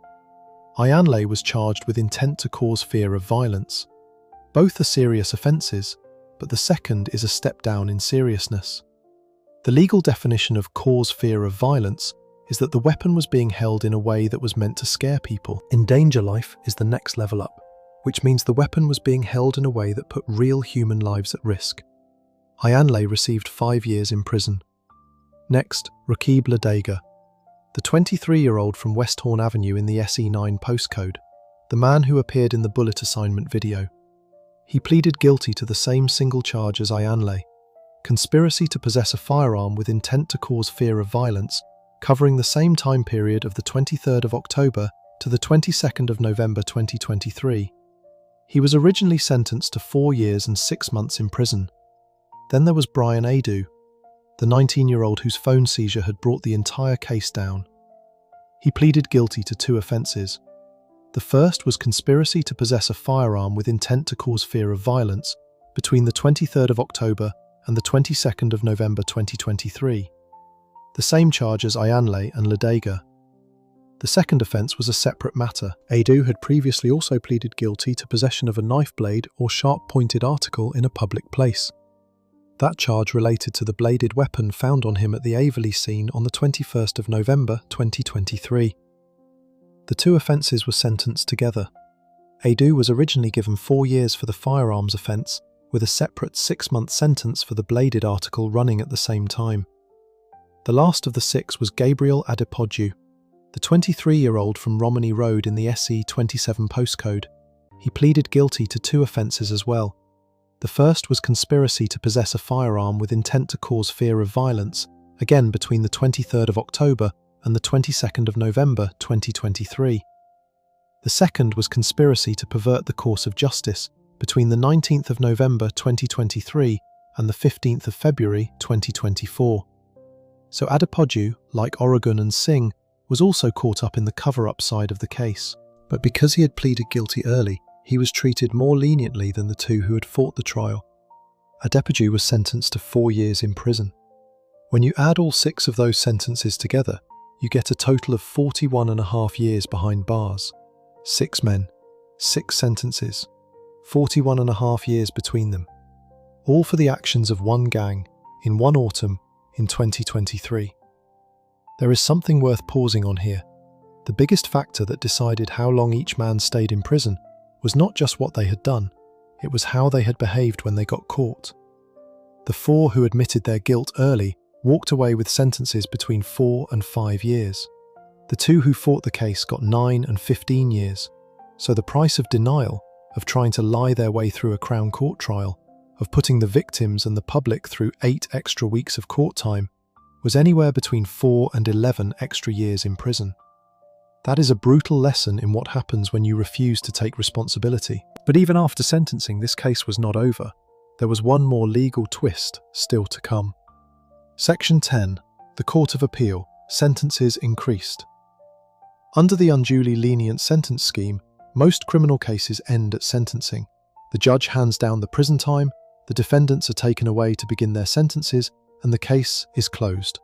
Ayanle was charged with intent to cause fear of violence. Both are serious offences, but the second is a step down in seriousness. The legal definition of cause fear of violence is that the weapon was being held in a way that was meant to scare people. Endanger life is the next level up, which means the weapon was being held in a way that put real human lives at risk. Ayanle received 5 years in prison. Next, Rakib Ladega, the 23-year-old from Westhorn Avenue in the SE9 postcode, the man who appeared in the bullet assignment video. He pleaded guilty to the same single charge as Ayanle: conspiracy to possess a firearm with intent to cause fear of violence, covering the same time period of the 23rd of October to the 22nd of November 2023. He was originally sentenced to 4 years and 6 months in prison. Then there was Brian Adu, the 19-year-old whose phone seizure had brought the entire case down. He pleaded guilty to 2 offences. The first was conspiracy to possess a firearm with intent to cause fear of violence between the 23rd of October and the 22nd of November 2023. The same charge as Ayanle and Ladega. The second offence was a separate matter. Adu had previously also pleaded guilty to possession of a knife blade or sharp-pointed article in a public place. That charge related to the bladed weapon found on him at the Aveley scene on the 21st of November 2023. The 2 offences were sentenced together. Adu was originally given 4 years for the firearms offence, with a separate 6-month sentence for the bladed article running at the same time. The last of the 6 was Gabriel Adepoju, the 23-year-old from Romney Road in the SE27 postcode. He pleaded guilty to 2 offences as well. The first was conspiracy to possess a firearm with intent to cause fear of violence, again between the 23rd of October and the 22nd of November 2023. The second was conspiracy to pervert the course of justice between the 19th of November 2023 and the 15th of February 2024. So Adepoju, like Oregon and Singh, was also caught up in the cover-up side of the case. But because he had pleaded guilty early, he was treated more leniently than the two who had fought the trial. Adepoju was sentenced to 4 years in prison. When you add all 6 of those sentences together, you get a total of 41.5 years behind bars. 6 men, 6 sentences, 41.5 years between them. All for the actions of one gang, in one autumn, in 2023. There is something worth pausing on here. The biggest factor that decided how long each man stayed in prison was not just what they had done, it was how they had behaved when they got caught. The 4 who admitted their guilt early walked away with sentences between 4 and 5 years. The 2 who fought the case got 9 and 15 years. So the price of denial, of trying to lie their way through a Crown Court trial, of putting the victims and the public through 8 extra weeks of court time, was anywhere between 4 and 11 extra years in prison. That is a brutal lesson in what happens when you refuse to take responsibility. But even after sentencing, this case was not over. There was one more legal twist still to come. Section 10. The Court of Appeal. Sentences increased. Under the unduly lenient sentence scheme, most criminal cases end at sentencing. The judge hands down the prison time, the defendants are taken away to begin their sentences, and the case is closed.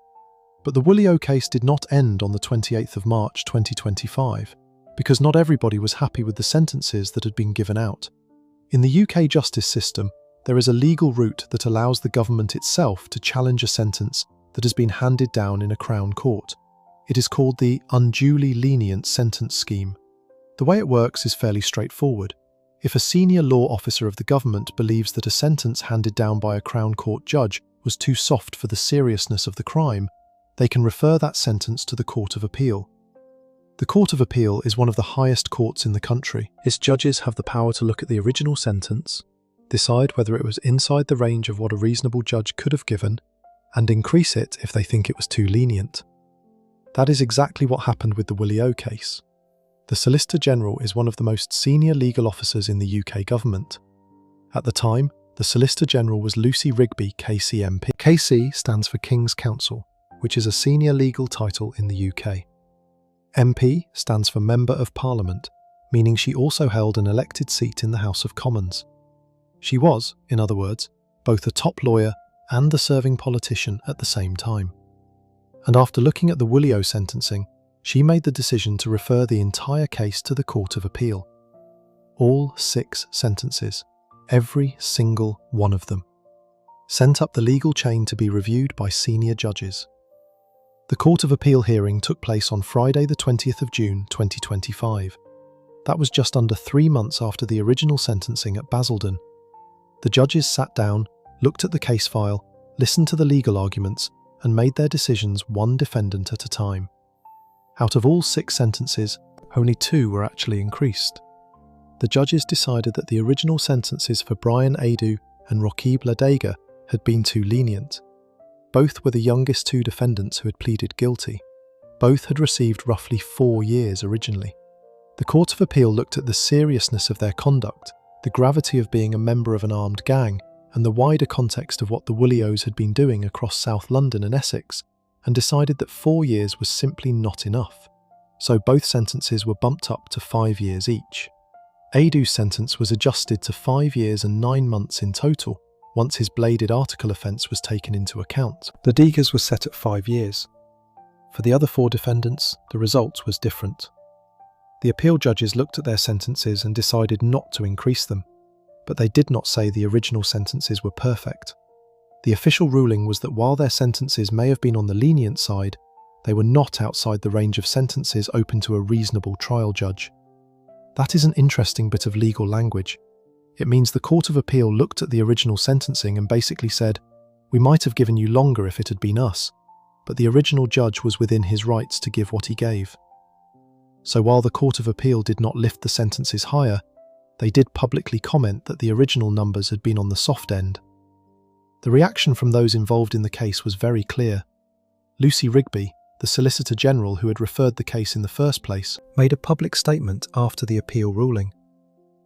But the Woolio case did not end on the 28th of March 2025, because not everybody was happy with the sentences that had been given out. In the UK justice system, there is a legal route that allows the government itself to challenge a sentence that has been handed down in a Crown Court. It is called the unduly lenient sentence scheme. The way it works is fairly straightforward. If a senior law officer of the government believes that a sentence handed down by a Crown Court judge was too soft for the seriousness of the crime, they can refer that sentence to the Court of Appeal. The Court of Appeal is one of the highest courts in the country. Its judges have the power to look at the original sentence, decide whether it was inside the range of what a reasonable judge could have given, and increase it if they think it was too lenient. That is exactly what happened with the Woolio case. The Solicitor General is one of the most senior legal officers in the UK government. At the time, the Solicitor General was Lucy Rigby KCMP. KC stands for King's Counsel, which is a senior legal title in the UK. MP stands for Member of Parliament, meaning she also held an elected seat in the House of Commons. She was, in other words, both a top lawyer and a serving politician at the same time. And after looking at the Woolio sentencing, she made the decision to refer the entire case to the Court of Appeal. All 6 sentences, every single one of them, sent up the legal chain to be reviewed by senior judges. The Court of Appeal hearing took place on Friday the 20th of June 2025. That was just under 3 months after the original sentencing at Basildon. The judges sat down, looked at the case file, listened to the legal arguments, and made their decisions one defendant at a time. Out of all 6 sentences, only 2 were actually increased. The judges decided that the original sentences for Brian Adu and Roqeeb Ladega had been too lenient. Both were the youngest 2 defendants who had pleaded guilty. Both had received roughly 4 years originally. The Court of Appeal looked at the seriousness of their conduct, the gravity of being a member of an armed gang, and the wider context of what the Woolios had been doing across South London and Essex, and decided that 4 years was simply not enough. So both sentences were bumped up to 5 years each. Adu's sentence was adjusted to 5 years and 9 months in total, once his bladed article offence was taken into account. Ladega's was set at 5 years. For the other 4 defendants, the result was different. The appeal judges looked at their sentences and decided not to increase them, but they did not say the original sentences were perfect. The official ruling was that while their sentences may have been on the lenient side, they were not outside the range of sentences open to a reasonable trial judge. That is an interesting bit of legal language. It means the Court of Appeal looked at the original sentencing and basically said, "We might have given you longer if it had been us," but the original judge was within his rights to give what he gave. So while the Court of Appeal did not lift the sentences higher, they did publicly comment that the original numbers had been on the soft end. The reaction from those involved in the case was very clear. Lucy Rigby, the Solicitor General who had referred the case in the first place, made a public statement after the appeal ruling.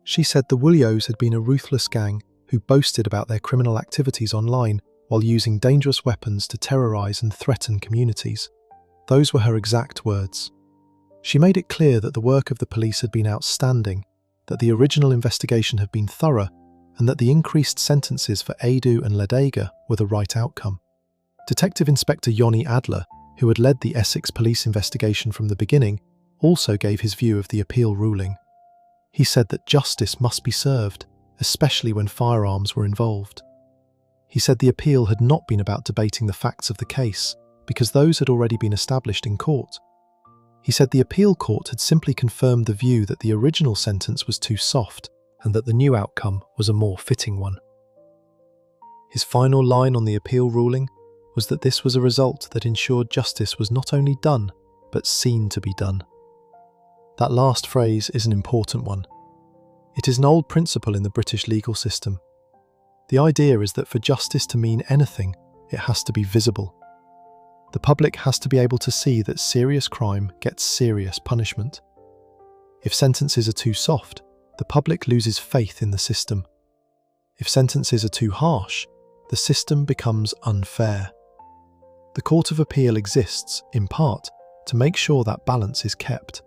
She said the Woolios had been a ruthless gang who boasted about their criminal activities online while using dangerous weapons to terrorize and threaten communities. Those were her exact words. She made it clear that the work of the police had been outstanding, that the original investigation had been thorough, and that the increased sentences for Adu and Ledega were the right outcome. Detective Inspector Yoni Adler, who had led the Essex police investigation from the beginning, also gave his view of the appeal ruling. He said that justice must be served, especially when firearms were involved. He said the appeal had not been about debating the facts of the case, because those had already been established in court. He said the appeal court had simply confirmed the view that the original sentence was too soft and that the new outcome was a more fitting one. His final line on the appeal ruling was that this was a result that ensured justice was not only done, but seen to be done. That last phrase is an important one. It is an old principle in the British legal system. The idea is that for justice to mean anything, it has to be visible. The public has to be able to see that serious crime gets serious punishment. If sentences are too soft, the public loses faith in the system. If sentences are too harsh, the system becomes unfair. The Court of Appeal exists, in part, to make sure that balance is kept.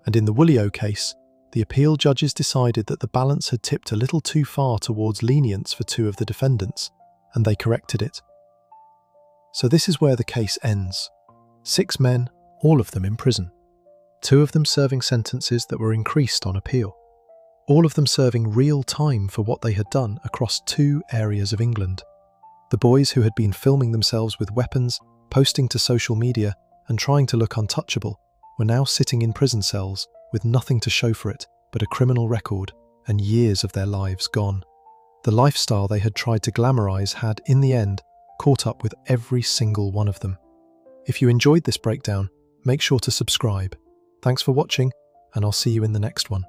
And in the Woolio case, the appeal judges decided that the balance had tipped a little too far towards lenience for two of the defendants, and they corrected it. So this is where the case ends. 6 men, all of them in prison. 2 of them serving sentences that were increased on appeal. All of them serving real time for what they had done across 2 areas of England. The boys who had been filming themselves with weapons, posting to social media, and trying to look untouchable, were now sitting in prison cells with nothing to show for it but a criminal record and years of their lives gone. The lifestyle they had tried to glamorize had, in the end, caught up with every single one of them. If you enjoyed this breakdown, make sure to subscribe. Thanks for watching, and I'll see you in the next one.